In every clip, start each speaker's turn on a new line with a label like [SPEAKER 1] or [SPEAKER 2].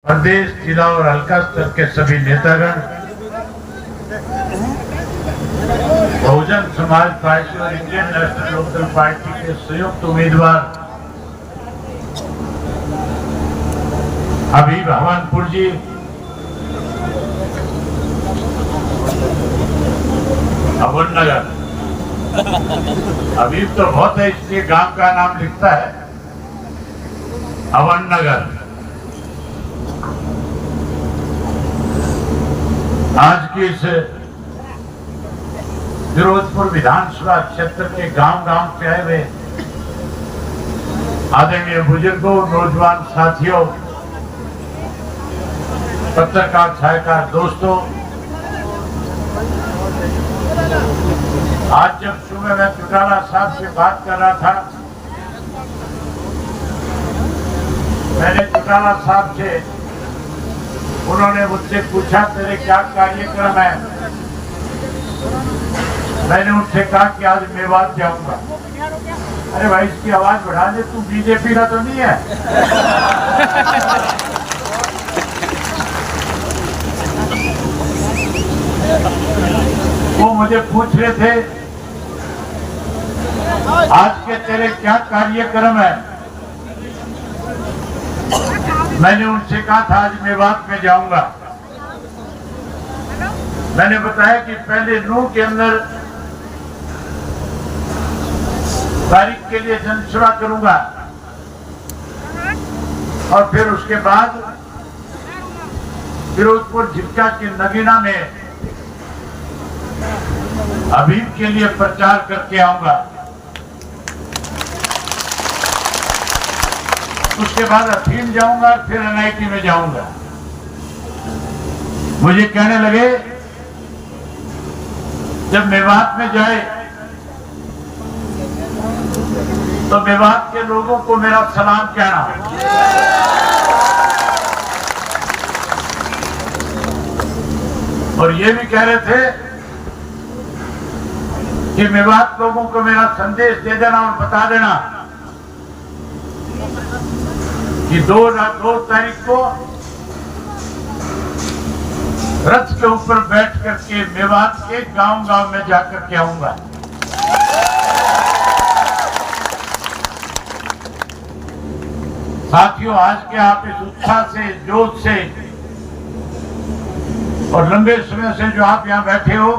[SPEAKER 1] प्रदेश, जिला और हल्का स्तर के सभी नेतागण, बहुजन समाज पार्टी और इंडियन नेशनल लोकदल पार्टी के संयुक्त उम्मीदवार हबीब हवनपुर जी, अवन नगर। हबीब तो बहुत है, इसलिए गांव का नाम लिखता है अवन नगर। आज की इस फिरोजपुर विधानसभा क्षेत्र के गांव-गांव से आए हुए आदरणीय बुजुर्गों, नौजवान साथियों, पत्रकार छायाकार दोस्तों, आज जब सुबह मैं चौटाला साहब से बात कर रहा था, मैंने चौटाला साहब से, उन्होंने मुझसे पूछा तेरे क्या कार्यक्रम है। मैंने उनसे कहा कि आज मेवात जाऊंगा। अरे भाई इसकी आवाज बढ़ा दे, तू बीजेपी का तो नहीं है। वो मुझे पूछ रहे थे आज के तेरे क्या कार्यक्रम है। मैंने उनसे कहा था आज मेवात में जाऊंगा। मैंने बताया कि पहले नूह के अंदर तारीख के लिए जनसभा करूंगा और फिर उसके बाद फिरोजपुर झिटका की नगीना में हबीब के लिए प्रचार करके आऊंगा। उसके बाद अफीम जाऊंगा, फिर एनआईटी में जाऊंगा। मुझे कहने लगे जब मेवात में जाए तो मेवात के लोगों को मेरा सलाम कहना। और ये भी कह रहे थे कि मेवात लोगों को मेरा संदेश दे देना और बता देना कि 2 तारीख को रथ के ऊपर बैठ करके मेवात के गांव-गांव में जाकर के आऊंगा। साथियों, आज के आप इस उत्साह से, जोश से और लंबे समय से जो आप यहाँ बैठे हो,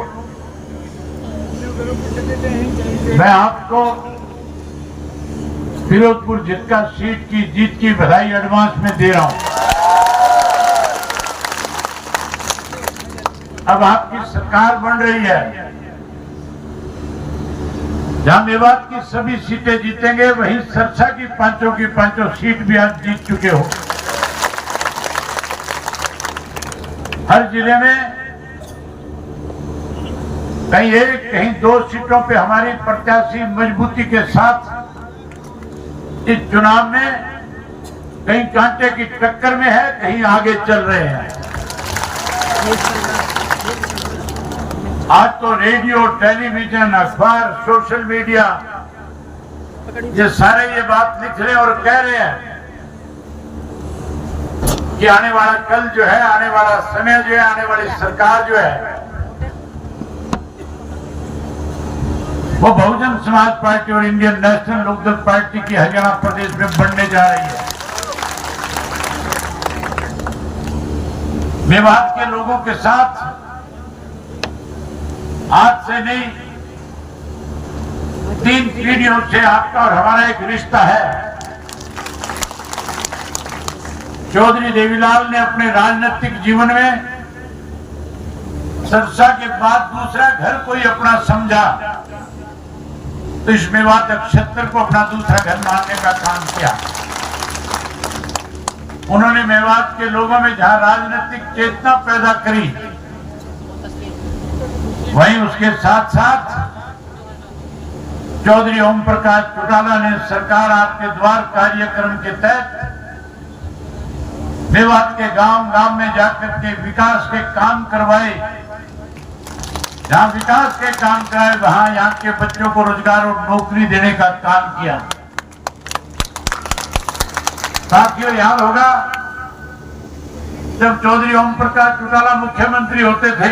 [SPEAKER 1] मैं आपको फिरोजपुर झिटका सीट की जीत की बधाई एडवांस में दे रहा हूं। अब आपकी सरकार बन रही है। जहां मेवात की सभी सीटें जीतेंगे, वहीं सरसा की पांचों सीट भी आज जीत चुके हो। हर जिले में कहीं 1, कहीं 2 सीटों पे हमारी प्रत्याशी मजबूती के साथ इस चुनाव में कहीं कांटे की टक्कर में है, कहीं आगे चल रहे हैं। आज तो रेडियो, टेलीविजन, अखबार, सोशल मीडिया, ये सारे ये बात लिख रहे और कह रहे हैं कि आने वाला कल जो है, आने वाला समय जो है, आने वाली सरकार जो है, वो बहुजन समाज पार्टी और इंडियन नेशनल लोकदल पार्टी की हरियाणा प्रदेश में बनने जा रही है। मेवात के लोगों के साथ आज से नहीं, 3 पीढ़ियों से आपका और हमारा एक रिश्ता है। चौधरी देवीलाल ने अपने राजनीतिक जीवन में सरसा के बाद दूसरा घर कोई अपना समझा, तो इस मेवात क्षेत्र को अपना दूसरा घर मानने का काम किया। उन्होंने मेवात के लोगों में जहां राजनीतिक चेतना पैदा करी, वहीं उसके साथ साथ चौधरी ओम प्रकाश चौटाला ने सरकार आपके द्वार कार्यक्रम के तहत मेवात के गांव-गांव में जाकर के विकास के काम करवाए। जहां विकास के काम कराए, वहां यहाँ के बच्चों को रोजगार और नौकरी देने का काम किया। साथियों, याद होगा जब चौधरी ओम प्रकाश चौटाला मुख्यमंत्री होते थे,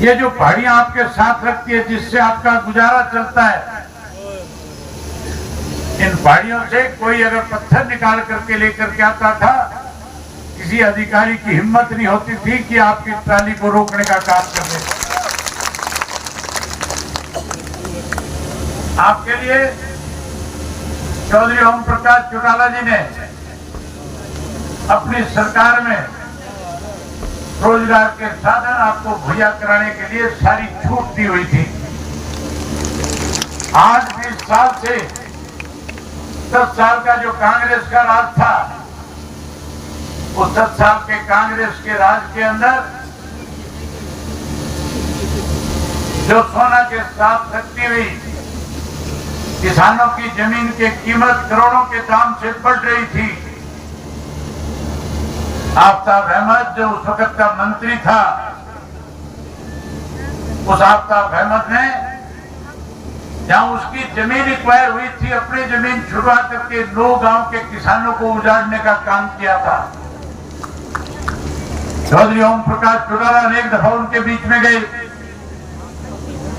[SPEAKER 1] ये जो पहाड़ियां आपके साथ रखती है जिससे आपका गुजारा चलता है, इन पहाड़ियों से कोई अगर पत्थर निकाल करके लेकर के आता था, किसी अधिकारी की हिम्मत नहीं होती थी कि आपकी ट्राली को रोकने का काम कर दे। आपके लिए चौधरी ओम प्रकाश चौटाला जी ने अपनी सरकार में रोजगार के साधन आपको मुहैया कराने के लिए सारी छूट दी हुई थी। आज 20 साल से 10 साल का जो कांग्रेस का राज था, उस 10 साल के कांग्रेस के राज के अंदर जो सोना के साथ रखती हुई किसानों की जमीन की कीमत करोड़ों के दाम से बढ़ रही थी, आफ्ताब अहमद जो उस वक्त का मंत्री था, उस आफ्ताब अहमद ने जहां उसकी जमीन एक्वायर हुई थी, अपनी जमीन छुड़वा करके 9 गांव के किसानों को उजाड़ने का काम किया था। चौधरी ओम प्रकाश चौटाला अनेक दफा उनके बीच में गए,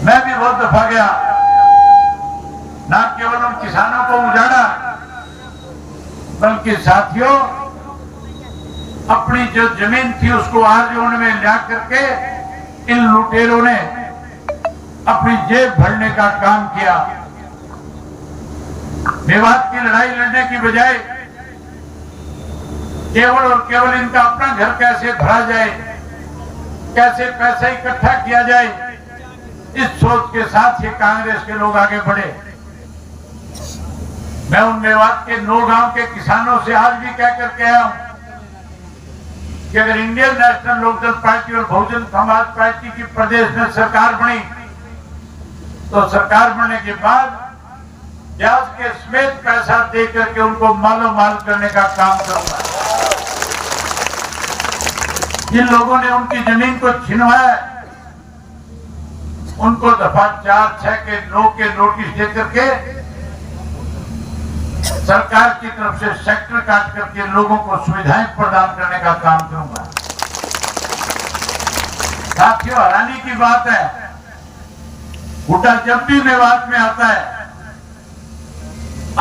[SPEAKER 1] मैं भी बहुत दफा गया। न केवल उन किसानों को उजाड़ा, बल्कि साथियों अपनी जो जमीन थी उसको आरजोन में ला करके इन लुटेरों ने अपनी जेब भरने का काम किया। मेवात की लड़ाई लड़ने की बजाय केवल और केवल इनका अपना घर कैसे भरा जाए, कैसे पैसा इकट्ठा किया जाए, इस सोच के साथ ये कांग्रेस के लोग आगे बढ़े। मैं उन मेवात के 9 गांव के किसानों से आज भी कह करके आया हूं कि अगर इंडियन नेशनल लोकदल पार्टी और बहुजन समाज पार्टी की प्रदेश में सरकार बनी, तो सरकार बनने के बाद ब्याज के समेत पैसा दे करके उनको मालो माल करने का काम करूंगा। जिन लोगों ने उनकी जमीन को छीनवाया, उनको दफा 4, 6 के 9 के नोटिस दे करके सरकार की तरफ से सेक्टर काट करके लोगों को सुविधाएं प्रदान करने का काम करूंगा। साथियों, हैरानी की बात है, हुड्डा जब भी मेवात में आता है,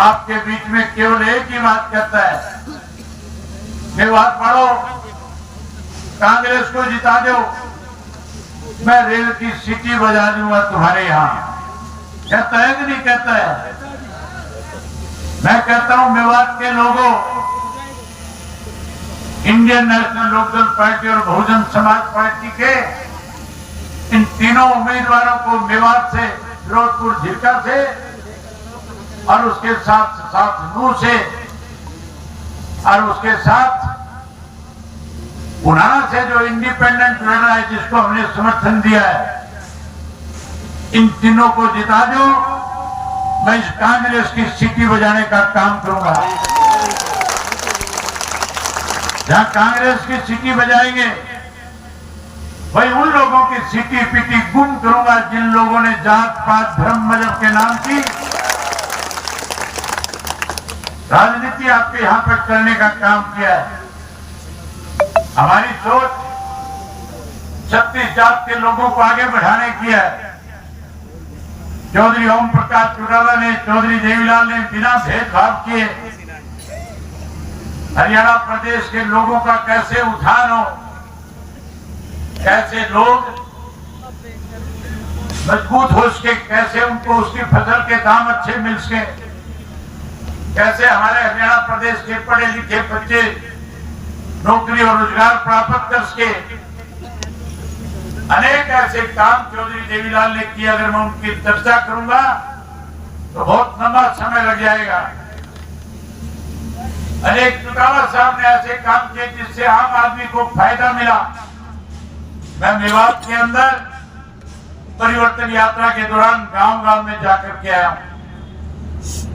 [SPEAKER 1] आपके बीच में केवल एक ही बात कहता है, मेवात वालों, कांग्रेस को जिता दो, मैं रेल की सीटी बजा दूंगा तुम्हारे यहां। कहता है कि नहीं कहता है? मैं कहता हूं मेवात के लोगों, इंडियन नेशनल लोकदल पार्टी और बहुजन समाज पार्टी के इन तीनों उम्मीदवारों को मेवात से, फिरोजपुर झिरका से और उसके साथ नूह से और उसके साथ पुनाना से जो इंडिपेंडेंट लड़ रहा है, जिसको हमने समर्थन दिया है, इन तीनों को जिता दो, मैं इस कांग्रेस की सीटी बजाने का काम करूंगा। जहां कांग्रेस की सीटी बजाएंगे, वही उन लोगों की सीटी पीटी गुम करूंगा जिन लोगों ने जात पात धर्म मजहब के नाम की राजनीति आपके यहां पर करने का काम किया है। हमारी सोच 36 जात के लोगों को आगे बढ़ाने की है। चौधरी ओम प्रकाश चौटाला ने, चौधरी देवीलाल ने बिना भेदभाव किए हरियाणा प्रदेश के लोगों का कैसे उत्थान हो, कैसे लोग मजबूत हो सके, कैसे उनको उसकी फसल के दाम अच्छे मिल सके, कैसे हमारे हरियाणा प्रदेश के पढ़े लिखे बच्चे नौकरी और रोजगार प्राप्त कर सके। अनेक ऐसे काम चौधरी देवीलाल ने किए, अगर मैं उनकी चर्चा करूंगा तो बहुत लंबा समय लग जाएगा। अनेक चौटाला साहब ने ऐसे काम किए जिससे आम आदमी को फायदा मिला। मैं मेवात के अंदर परिवर्तन यात्रा के दौरान गांव-गांव में जाकर के आया।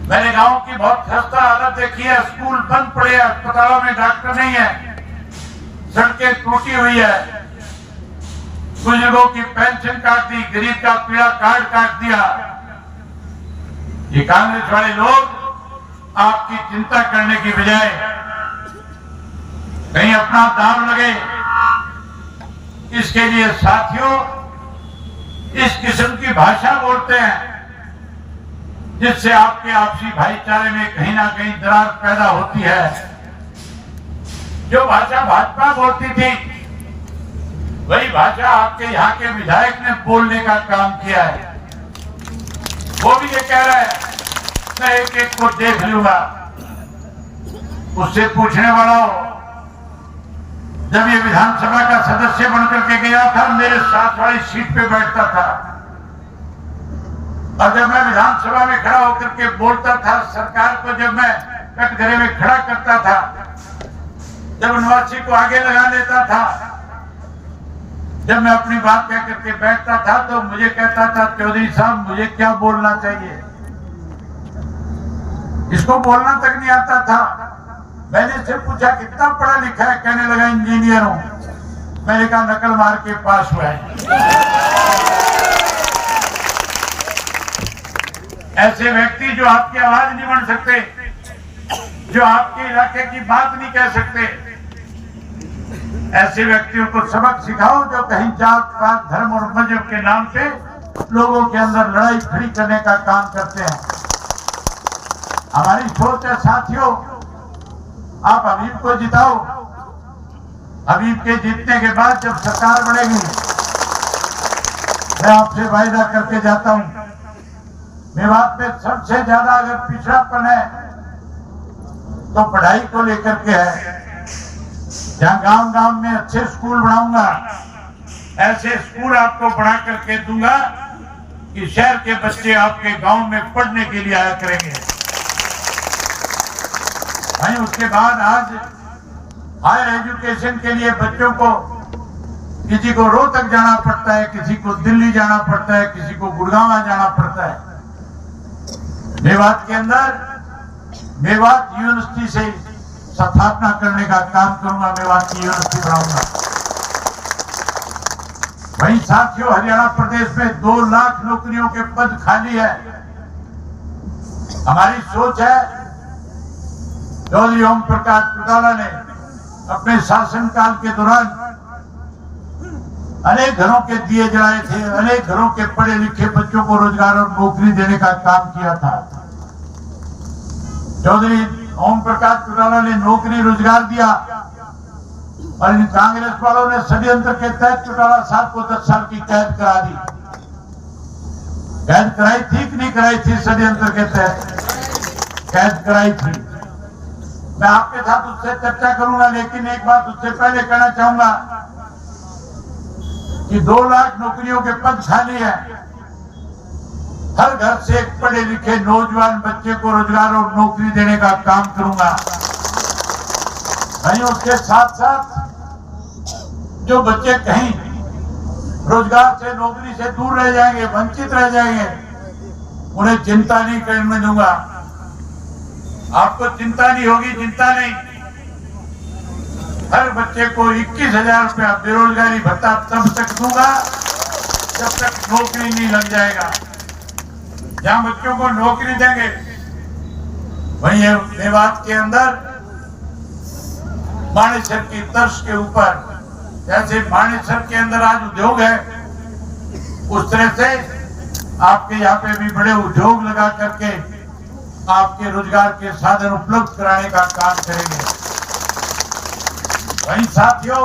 [SPEAKER 1] मैंने गांव की बहुत खस्ता हालत देखी है, स्कूल बंद पड़े हैं, अस्पतालों में डॉक्टर नहीं है, सड़कें टूटी हुई है, बुजुर्गों की पेंशन काट दी, गरीब का पीड़ा कार्ड काट दिया। ये कांग्रेस वाले लोग आपकी चिंता करने की बजाय कहीं अपना दाम लगे। इसके लिए साथियों इस किस्म की भाषा बोलते हैं जिससे आपके आपसी भाईचारे में कहीं ना कहीं दरार पैदा होती है। जो भाषा भाजपा बोलती थी वही भाषा आपके यहाँ के विधायक ने बोलने का काम किया है। वो भी ये कह रहा है मैं एक एक को देख लूंगा। उससे पूछने वाला हो, जब ये विधानसभा का सदस्य बनकर के गया था मेरे साथ वाली सीट पे बैठता था और जब मैं विधानसभा में खड़ा होकर के बोलता था, सरकार को जब मैं कटघरे में खड़ा करता था, जब निवासी को आगे लगा लेता था, जब मैं अपनी बात कह करके बैठता था तो मुझे कहता था चौधरी साहब मुझे क्या बोलना चाहिए। इसको बोलना तक नहीं आता था। मैंने इससे पूछा कितना पढ़ा लिखा है, कहने लगा इंजीनियर हूं। मैंने कहा नकल मार के पास हुआ है। ऐसे व्यक्ति जो आपकी आवाज नहीं बन सकते, जो आपके इलाके की बात नहीं कह सकते, ऐसे व्यक्तियों को सबक सिखाओ जो कहीं जात पात धर्म और मजहब के नाम पे लोगों के अंदर लड़ाई खड़ी करने का काम करते हैं। हमारी सोच है साथियों, आप हबीब को जिताओ। हबीब के जीतने के बाद जब सरकार बनेगी, मैं आपसे वायदा करके जाता हूं, मेवात में सबसे ज्यादा अगर पिछड़ापन है तो पढ़ाई को लेकर के है। जहां गांव गांव में अच्छे स्कूल बनाऊंगा, ऐसे स्कूल आपको बना करके दूंगा कि शहर के बच्चे आपके गांव में पढ़ने के लिए आया करेंगे। भाई उसके बाद आज हायर एजुकेशन के लिए बच्चों को किसी को रोहतक जाना पड़ता है, किसी को दिल्ली जाना पड़ता है, किसी को गुड़गांव जाना पड़ता है। मेवात के अंदर मेवात यूनिवर्सिटी से स्थापना करने का काम करूंगा, मेवात की यूनिवर्सिटी बनाऊंगा। वहीं साथियों हरियाणा प्रदेश में 2 लाख नौकरियों के पद खाली है। हमारी सोच है, चौधरी ओम प्रकाश चौटाला ने अपने शासनकाल के दौरान अनेक घरों के दिए जलाए थे, अनेक घरों के पढ़े लिखे बच्चों को रोजगार और नौकरी देने का काम किया था। चौधरी ओम प्रकाश चौटाला ने नौकरी रोजगार दिया और इन कांग्रेस वालों ने षड्यंत्र के तहत चौटाला साहब को 10 साल की कैद करा दी। कैद कराई थी कि नहीं कराई थी? षड्यंत्र के तहत कैद कराई थी। मैं आपके साथ उससे चर्चा करूंगा, लेकिन एक बात उससे पहले कहना चाहूंगा कि 2 लाख नौकरियों के पद खाली है। हर घर से एक पढ़े लिखे नौजवान बच्चे को रोजगार और नौकरी देने का काम करूंगा। वहीं उसके साथ साथ जो बच्चे कहीं रोजगार से नौकरी से दूर रह जाएंगे, वंचित रह जाएंगे, उन्हें चिंता नहीं करने दूंगा। आपको चिंता नहीं होगी, चिंता नहीं। हर बच्चे को 21,000 रुपया बेरोजगारी भत्ता तब तक दूंगा जब तक नौकरी नहीं लग जाएगा। जहां बच्चों को नौकरी देंगे वहीं मेवात के अंदर मानेसर की तर्ज के ऊपर, जैसे मानेसर के अंदर आज उद्योग है, उस तरह से आपके यहाँ पे भी बड़े उद्योग लगा करके आपके रोजगार के साधन उपलब्ध कराने का काम करेंगे। वहीं साथियों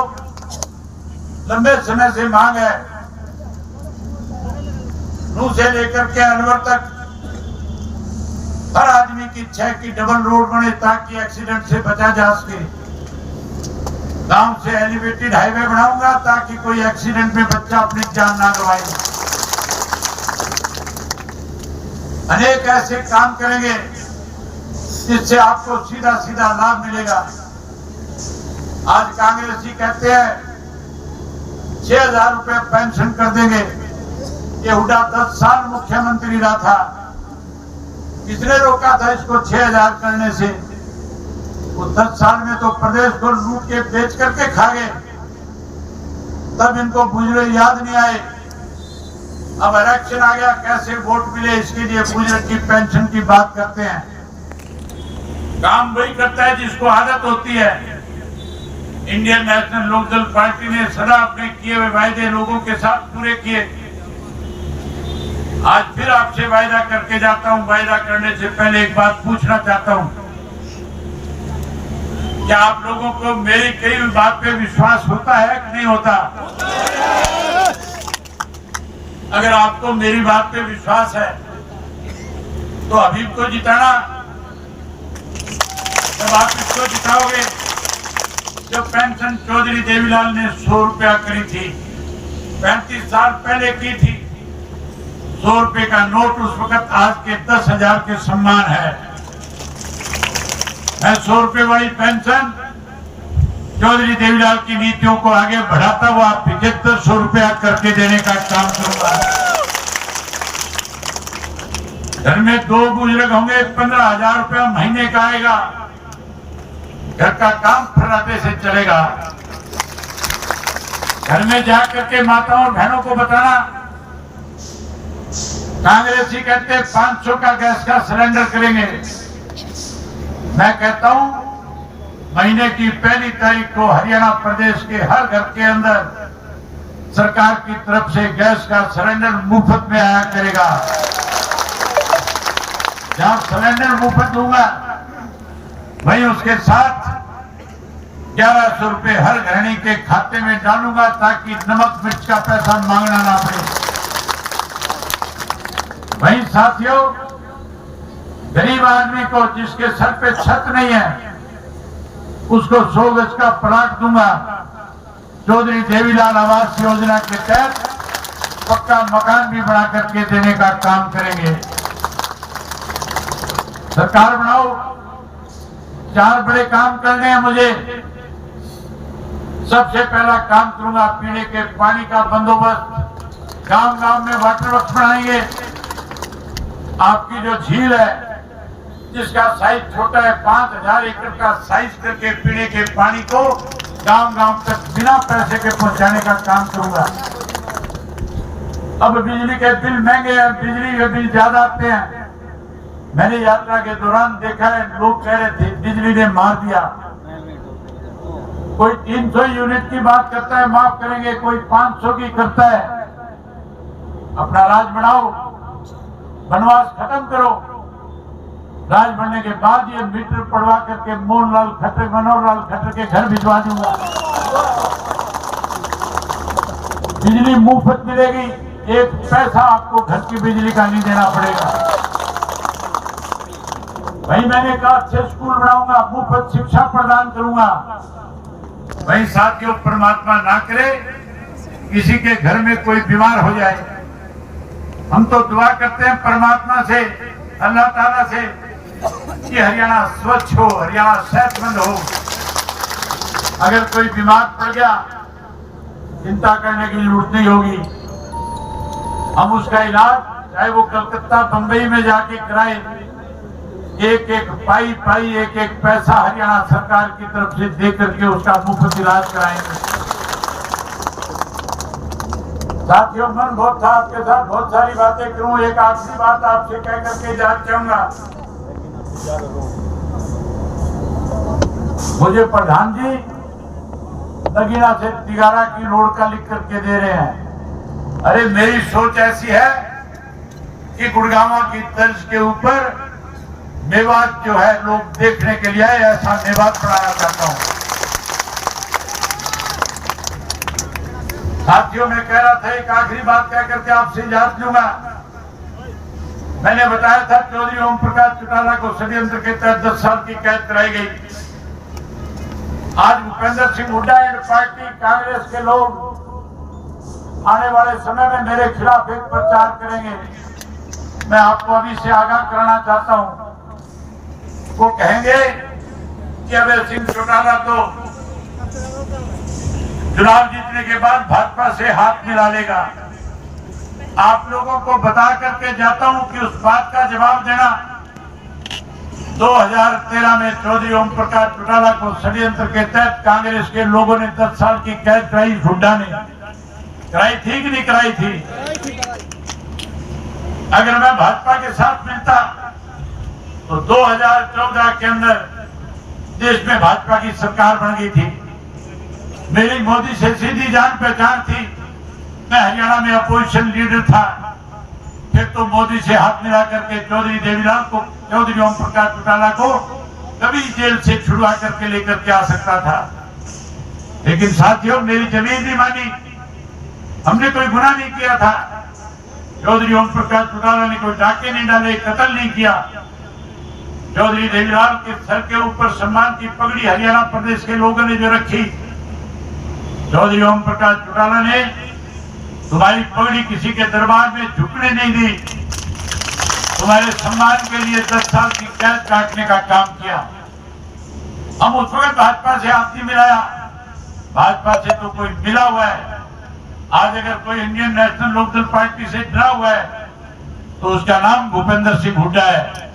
[SPEAKER 1] लंबे समय से मांग है, नूह से लेकर के अलवर तक हर आदमी की इच्छा है कि डबल रोड बने ताकि एक्सीडेंट से बचा जा सके। गांव से एलिवेटेड हाईवे बनाऊंगा ताकि कोई एक्सीडेंट में बच्चा अपनी जान ना गवाए। अनेक ऐसे काम करेंगे जिससे आपको सीधा सीधा लाभ मिलेगा। आज कांग्रेसी कहते हैं 6,000 रुपए पेंशन कर देंगे। ये हुड्डा 10 साल मुख्यमंत्री रहा था, किसने रोका था इसको 6,000 करने से? वो 10 साल में तो प्रदेश को लूट के बेच करके खा गए, तब इनको बुजुर्ग याद नहीं आए। अब इलेक्शन आ गया, कैसे वोट मिले इसके लिए बुजुर्ग की पेंशन की बात करते हैं। काम वही करता है जिसको आदत होती है। इंडियन नेशनल लोकदल पार्टी ने सदा अपने किए हुए वायदे लोगों के साथ पूरे किए। आज फिर आपसे वायदा करके जाता हूं। वायदा करने से पहले एक बात पूछना चाहता हूं, क्या आप लोगों को मेरी कई भी बात पे विश्वास होता है कि नहीं होता? अगर आपको मेरी बात पे विश्वास है तो हबीब को जिताना। जब आप इसको जिताओगे, जब पेंशन चौधरी देवीलाल ने 100 रुपया करी थी, 35 साल पहले की थी, 100 रुपए का नोट उस वक्त आज के 10,000 के सम्मान है। मैं 100 रुपए वाली पेंशन चौधरी देवीलाल की नीतियों को आगे बढ़ाता हुआ 7500 रुपया करके देने का काम करूंगा। घर में 2 बुजुर्ग होंगे, 15,000 रुपया महीने का आएगा। घर का काम फर्राटे से चलेगा। घर में जाकर के माताओं और बहनों को बताना, कांग्रेसी कहते 500 का गैस का सिलेंडर करेंगे। मैं कहता हूं महीने की पहली तारीख को हरियाणा प्रदेश के हर घर के अंदर सरकार की तरफ से गैस का सिलेंडर मुफ्त में आया करेगा। जहां सिलेंडर मुफ्त दूंगा वहीं उसके साथ 1100 रुपए हर गृहिणी के खाते में डालूंगा ताकि नमक मिर्च का पैसा मांगना ना पड़े। वहीं साथियों, गरीब आदमी को जिसके सर पे छत नहीं है उसको 100 गज का प्लाट दूंगा। चौधरी देवीलाल आवास योजना के तहत पक्का मकान भी बना करके देने का काम करेंगे। सरकार बनाओ, 4 बड़े काम करने हैं मुझे। सबसे पहला काम करूंगा पीने के पानी का बंदोबस्त। गांव गांव में वाटर वर्क्स बनाएंगे। आपकी जो झील है जिसका साइज छोटा है, 5000 एकड़ का साइज करके पीने के पानी को गांव गांव तक बिना पैसे के पहुंचाने का काम करूंगा। अब बिजली के बिल महंगे हैं, बिजली के बिल ज्यादा आते हैं। मैंने यात्रा के दौरान देखा है, लोग कह रहे थे बिजली ने मार दिया। कोई 300 यूनिट की बात करता है, माफ करेंगे, कोई 500 की करता है। अपना राज बनाओ, वनवास खत्म करो। राज बनने के बाद ये मीटर पड़वा करके मोहनलाल खट्टर, मनोहर लाल खट्टर के घर भिजवा दूंगा। बिजली मुफ्त मिलेगी, 1 पैसा आपको घर की बिजली का नहीं देना पड़ेगा। वही मैंने कहा अच्छे स्कूल बनाऊंगा, मुफ्त शिक्षा प्रदान करूंगा। वही साथियों, परमात्मा ना करे किसी के घर में कोई बीमार हो जाए, हम तो दुआ करते हैं परमात्मा से, अल्लाह ताला से कि हरियाणा स्वच्छ हो, हरियाणा सेहतमंद हो। अगर कोई बीमार पड़ गया चिंता करने की जरूरत नहीं होगी। हम उसका इलाज चाहे वो कलकत्ता बंबई में जाके कराए, एक एक पाई एक एक पैसा हरियाणा सरकार की तरफ से दे करके उसका मुफ्त इलाज कराएंगे। साथियों, मन बहुत था आपके साथ बहुत सारी बातें करूं। एक आखिरी बात आपसे कह करके जाना चाहूंगा। मुझे प्रधान जी नगीना से तिगारा की रोड का लिख करके दे रहे हैं। अरे मेरी सोच ऐसी है कि गुड़गांव की तर्ज के ऊपर मेवात जो है लोग देखने के लिए ऐसा मेवात बनाना चाहता हूं। साथियों, मैं कह रहा था एक आखिरी बात कह करके आपसे इजाजत लूंगा। मैंने बताया था चौधरी ओम प्रकाश चौटाला को षड्यंत्र के तहत 10 साल की कैद कराई गई। आज भूपेंद्र सिंह हुड्डा एंड पार्टी कांग्रेस के लोग आने वाले समय में मेरे खिलाफ एक प्रचार करेंगे। मैं आपको अभी से आगाह कराना चाहता हूं। वो कहेंगे कि अभय सिंह चौटाला तो चुनाव जीतने के बाद भाजपा से हाथ मिला लेगा। आप लोगों को बता करके जाता हूं कि उस बात का जवाब देना 2013 में चौधरी ओम प्रकाश चौटाला को षड्यंत्र के तहत कांग्रेस के लोगों ने 10 साल की कैद कराई। हुड्डा ने कराई थी कि नहीं कराई थी? अगर मैं भाजपा के साथ मिलता तो 2014 के अंदर देश में भाजपा की सरकार बन गई थी। मेरी मोदी से सीधी जान पहचान थी। मैं हरियाणा में अपोजिशन लीडर था, फिर तो मोदी से हाथ मिला करके चौधरी देवीलाल को, चौधरी ओम प्रकाश चौटाला को कभी जेल से छुड़वा करके लेकर के आ सकता था। लेकिन साथियों, मेरी जमीन नहीं मानी। हमने कोई गुनाह नहीं किया था। चौधरी ओम प्रकाश चौटाला ने कोई डाके नहीं डाले, कत्ल नहीं किया। चौधरी देवीलाल के सर के ऊपर सम्मान की पगड़ी हरियाणा प्रदेश के लोगों ने जो रखी, चौधरी ओम प्रकाश चौटाला ने तुम्हारी पगड़ी किसी के दरबार में झुकने नहीं दी। तुम्हारे सम्मान के लिए 10 साल की कैद काटने का काम किया। हम उस वक्त भाजपा से हाथ नहीं मिलाया। भाजपा से तो कोई मिला हुआ है। आज अगर कोई इंडियन नेशनल लोकदल पार्टी से डरा हुआ है तो उसका नाम भूपेंद्र सिंह हुड्डा है।